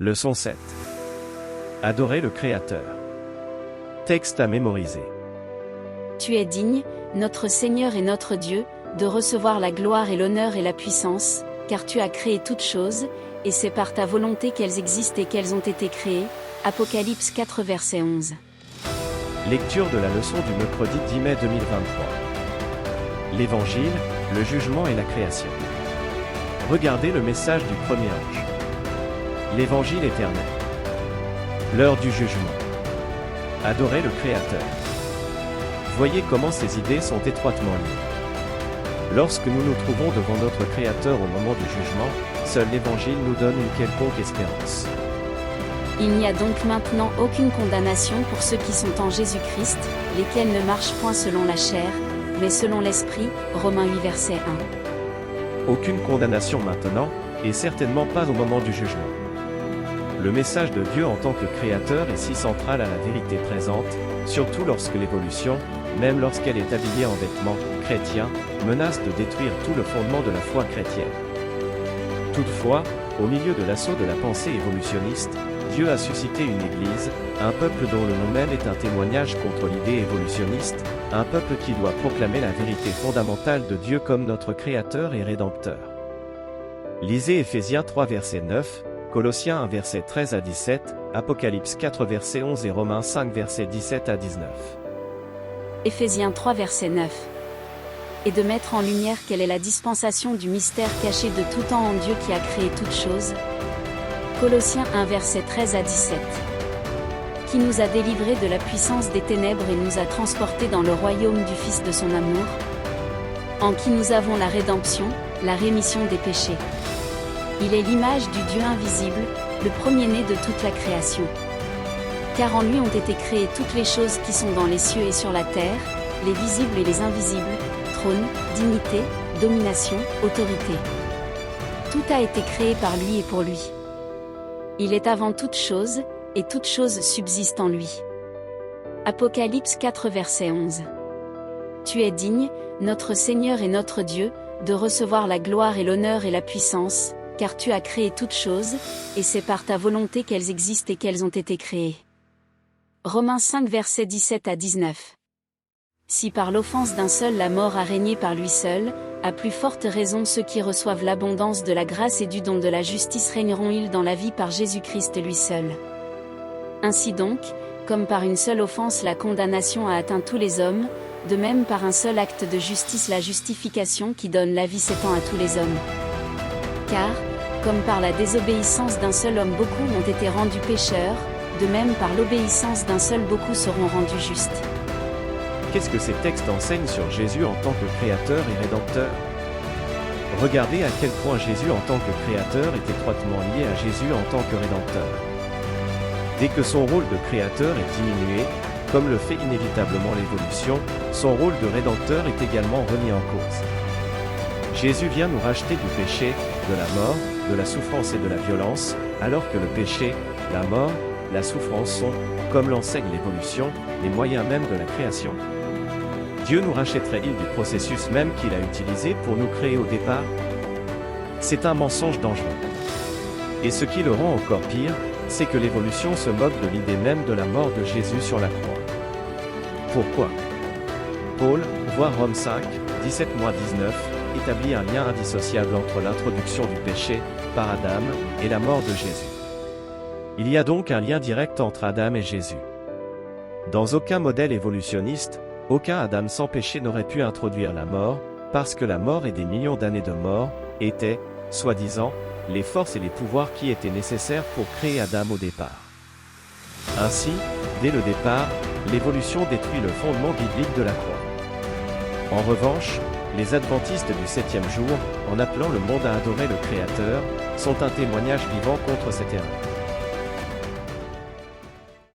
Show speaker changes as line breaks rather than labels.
Leçon 7. Adorer le Créateur. Texte à mémoriser.
Tu es digne, notre Seigneur et notre Dieu, de recevoir la gloire et l'honneur et la puissance, car tu as créé toutes choses, et c'est par ta volonté qu'elles existent et qu'elles ont été créées. Apocalypse 4 verset 11.
Lecture de la leçon du mercredi 10 mai 2023. L'Évangile, le jugement et la création. Regardez le message du premier ange. L'Évangile éternel. L'heure du jugement. Adorer le Créateur. Voyez comment ces idées sont étroitement liées. Lorsque nous nous trouvons devant notre Créateur au moment du jugement, seul l'Évangile nous donne une quelconque espérance.
Il n'y a donc maintenant aucune condamnation pour ceux qui sont en Jésus-Christ, lesquels ne marchent point selon la chair, mais selon l'Esprit. Romains 8 verset 1.
Aucune condamnation maintenant, et certainement pas au moment du jugement. Le message de Dieu en tant que Créateur est si central à la vérité présente, surtout lorsque l'évolution, même lorsqu'elle est habillée en vêtements chrétiens, menace de détruire tout le fondement de la foi chrétienne. Toutefois, au milieu de l'assaut de la pensée évolutionniste, Dieu a suscité une Église, un peuple dont le nom même est un témoignage contre l'idée évolutionniste, un peuple qui doit proclamer la vérité fondamentale de Dieu comme notre Créateur et Rédempteur. Lisez Éphésiens 3 verset 9, Colossiens 1 verset 13 à 17, Apocalypse 4 verset 11 et Romains 5 verset 17 à 19.
Éphésiens 3 verset 9. Et de mettre en lumière quelle est la dispensation du mystère caché de tout temps en Dieu qui a créé toutes choses. Colossiens 1 verset 13 à 17. Qui nous a délivrés de la puissance des ténèbres et nous a transportés dans le royaume du Fils de son amour, en qui nous avons la rédemption, la rémission des péchés. Il est l'image du Dieu invisible, le premier-né de toute la création. Car en lui ont été créées toutes les choses qui sont dans les cieux et sur la terre, les visibles et les invisibles, trône, dignité, domination, autorité. Tout a été créé par lui et pour lui. Il est avant toute chose, et toute chose subsiste en lui. Apocalypse 4 verset 11. Tu es digne, notre Seigneur et notre Dieu, de recevoir la gloire et l'honneur et la puissance, car tu as créé toutes choses, et c'est par ta volonté qu'elles existent et qu'elles ont été créées. Romains 5 versets 17 à 19. Si par l'offense d'un seul la mort a régné par lui seul, à plus forte raison ceux qui reçoivent l'abondance de la grâce et du don de la justice régneront-ils dans la vie par Jésus-Christ lui seul. Ainsi donc, comme par une seule offense la condamnation a atteint tous les hommes, de même par un seul acte de justice la justification qui donne la vie s'étend à tous les hommes. Car, comme par la désobéissance d'un seul homme beaucoup ont été rendus pécheurs, de même par l'obéissance d'un seul beaucoup seront rendus justes.
Qu'est-ce que ces textes enseignent sur Jésus en tant que Créateur et Rédempteur? Regardez à quel point Jésus en tant que Créateur est étroitement lié à Jésus en tant que Rédempteur. Dès que son rôle de Créateur est diminué, comme le fait inévitablement l'évolution, son rôle de Rédempteur est également remis en cause. Jésus vient nous racheter du péché, de la mort, de la souffrance et de la violence, alors que le péché, la mort, la souffrance sont, comme l'enseigne l'évolution, les moyens même de la création. Dieu nous rachèterait-il du processus même qu'il a utilisé pour nous créer au départ? C'est un mensonge dangereux. Et ce qui le rend encore pire, c'est que l'évolution se moque de l'idée même de la mort de Jésus sur la croix. Pourquoi? Paul, voir Romains 5, 17-19, établit un lien indissociable entre l'introduction du péché, par Adam, et la mort de Jésus. Il y a donc un lien direct entre Adam et Jésus. Dans aucun modèle évolutionniste, aucun Adam sans péché n'aurait pu introduire la mort, parce que la mort et des millions d'années de mort, étaient, soi-disant, les forces et les pouvoirs qui étaient nécessaires pour créer Adam au départ. Ainsi, dès le départ, l'évolution détruit le fondement biblique de la croix. En revanche, les adventistes du 7e jour, en appelant le monde à adorer le Créateur, sont un témoignage vivant contre cette erreur.